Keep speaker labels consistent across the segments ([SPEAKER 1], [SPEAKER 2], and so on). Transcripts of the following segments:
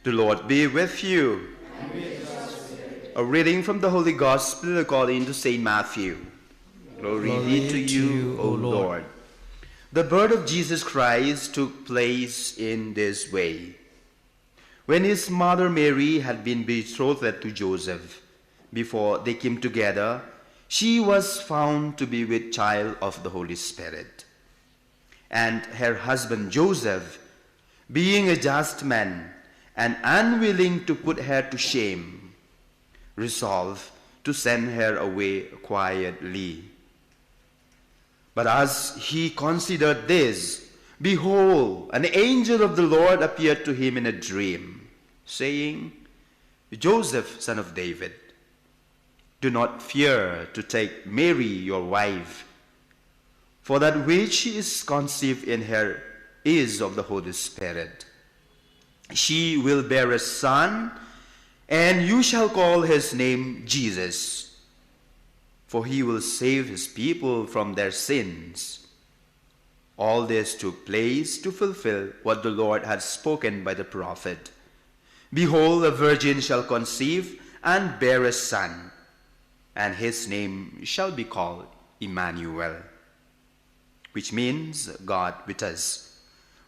[SPEAKER 1] The Lord be with you.
[SPEAKER 2] And with your spirit.
[SPEAKER 1] A reading from the Holy Gospel according to St. Matthew. Glory be to you, O Lord. The birth of Jesus Christ took place in this way. When his mother Mary had been betrothed to Joseph, before they came together, she was found to be with child of the Holy Spirit. And her husband Joseph, being a just man and unwilling to put her to shame, resolved to send her away quietly. But as he considered this, behold, an angel of the Lord appeared to him in a dream, saying, Joseph, son of David, do not fear to take Mary your wife, for that which is conceived in her is of the Holy Spirit. She will bear a son, and you shall call his name Jesus, for he will save his people from their sins. All this took place to fulfill what the Lord had spoken by the prophet. Behold, a virgin shall conceive and bear a son, and his name shall be called Emmanuel, which means God with us.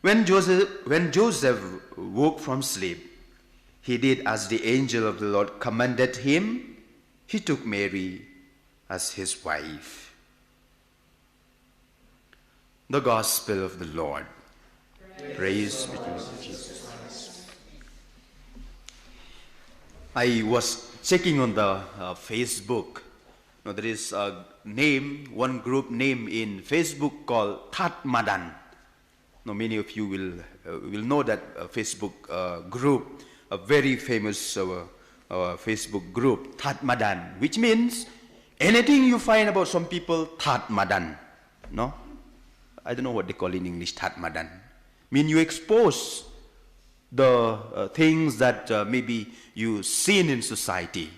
[SPEAKER 1] When Joseph woke from sleep, he did as the angel of the Lord commanded him. He took Mary as his wife. The Gospel of the Lord. Praise be to Jesus Christ. I was checking on the Facebook. Now, there is a name, one group name in Facebook called That Madan. Now, many of you will know that Facebook group, a very famous Facebook group, That Madan, which means anything you find about some people, That Madan. No? I don't know what they call in English, That Madan. Mean you expose the things that maybe you seen in society.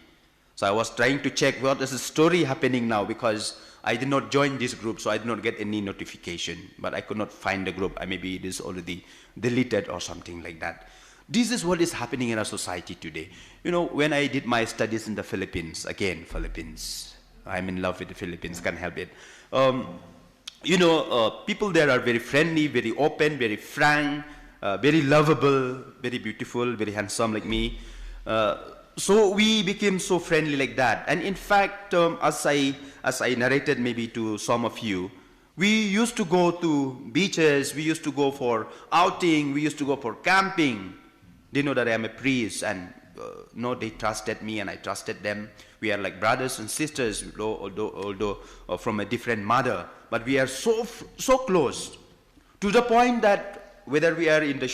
[SPEAKER 1] So I was trying to check what is the story happening now, because I did not join this group, so I did not get any notification. But I could not find the group. Maybe it is already deleted or something like that. This is what is happening in our society today. You know, when I did my studies in the Philippines, again, Philippines, I'm in love with the Philippines, can't help it. People there are very friendly, very open, very frank, very lovable, very beautiful, very handsome like me. So we became so friendly like that. And in fact, as I narrated maybe to some of you, we used to go to beaches, we used to go for outing, we used to go for camping. They know that I am a priest, and they trusted me and I trusted them. We are like brothers and sisters, although from a different mother. But we are so close, to the point that whether we are in the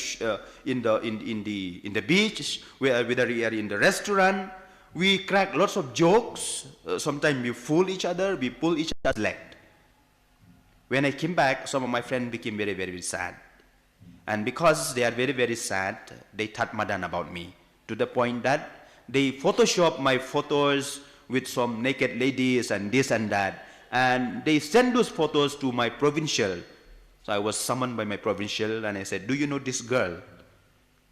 [SPEAKER 1] beach, whether we are in the restaurant, we crack lots of jokes. Sometimes we fool each other, we pull each other's leg. When I came back, some of my friends became very, very sad. And because they are very, very sad, they thought madan about me, to the point that they Photoshop my photos with some naked ladies and this and that. And they send those photos to my provincial. So I was summoned by my provincial and I said, do you know this girl?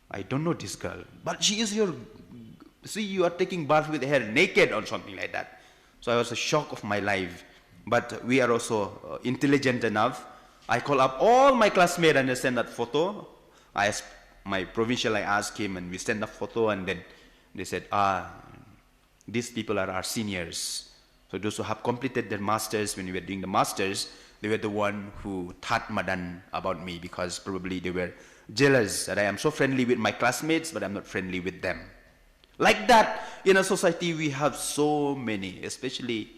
[SPEAKER 1] I don't know this girl, but she is your, see, you are taking bath with her naked or something like that. So I was a shock of my life. But we are also intelligent enough. I call up all my classmates and I send that photo. I asked my provincial, I asked him, and we send the photo, and then they said, these people are our seniors. So those who have completed their masters, when we were doing the masters, they were the one who thought madan about me, because probably they were jealous that I am so friendly with my classmates, but I'm not friendly with them. Like that, in a society we have so many, especially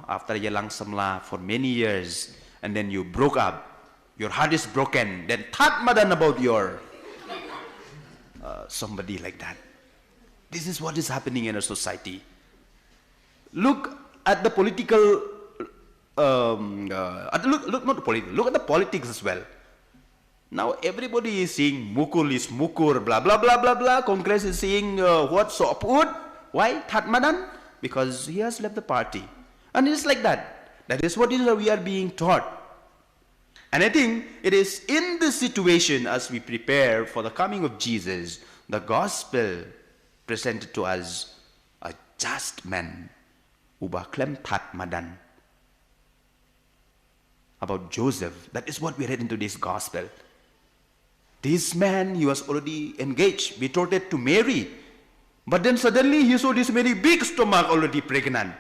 [SPEAKER 1] after you lang samla for many years, and then you broke up, your heart is broken, then thought madan about your somebody like that. This is what is happening in a society. Look at the political, look at the politics as well. Now everybody is saying Mukul is Mukur, blah, blah, blah, blah, blah. Congress is saying what, Sopud. Why? That madan? Because he has left the party. And it's like that. That is what we are being taught. And I think it is in this situation, as we prepare for the coming of Jesus, the gospel presented to us a just man, uba klem tat madan. About Joseph, that is what we read into this gospel. This man, he was already engaged, betrothed to Mary. But then suddenly he saw this Mary big stomach already pregnant.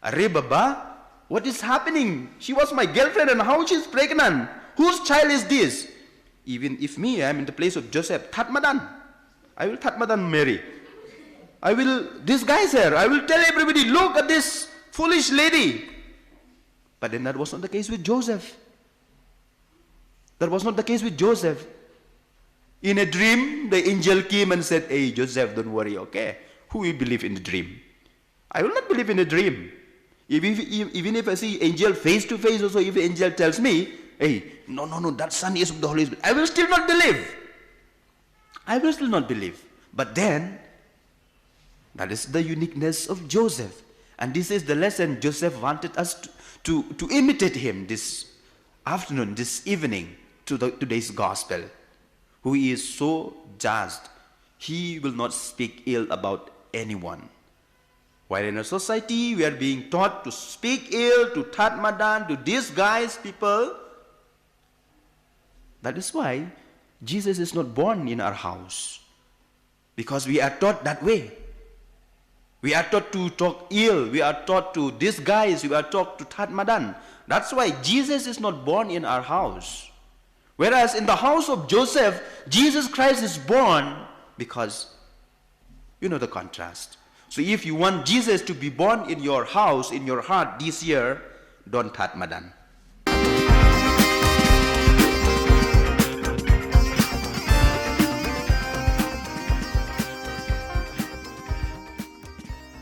[SPEAKER 1] Arre Baba, what is happening? She was my girlfriend and how she is pregnant? Whose child is this? Even if me, I am in the place of Joseph, Tatmadan. I will Tatmadan Mary. I will disguise her. I will tell everybody, look at this foolish lady. But then that was not the case with Joseph. That was not the case with Joseph. In a dream, the angel came and said, hey, Joseph, don't worry, okay? Who will believe in the dream? I will not believe in a dream. Even if I see angel face to face also, if the angel tells me, hey, no, that son is of the Holy Spirit, I will still not believe. I will still not believe. But then, that is the uniqueness of Joseph. And this is the lesson Joseph wanted us to imitate him this afternoon, this evening, to today's gospel. Who is so just, he will not speak ill about anyone. While in a society, we are being taught to speak ill, to tatmadan, to disguise people. That is why Jesus is not born in our house. Because we are taught that way. We are taught to talk ill, we are taught to disguise, we are taught to tatmadan. That's why Jesus is not born in our house. Whereas in the house of Joseph, Jesus Christ is born because, you know the contrast. So if you want Jesus to be born in your house, in your heart this year, don't tatmadan.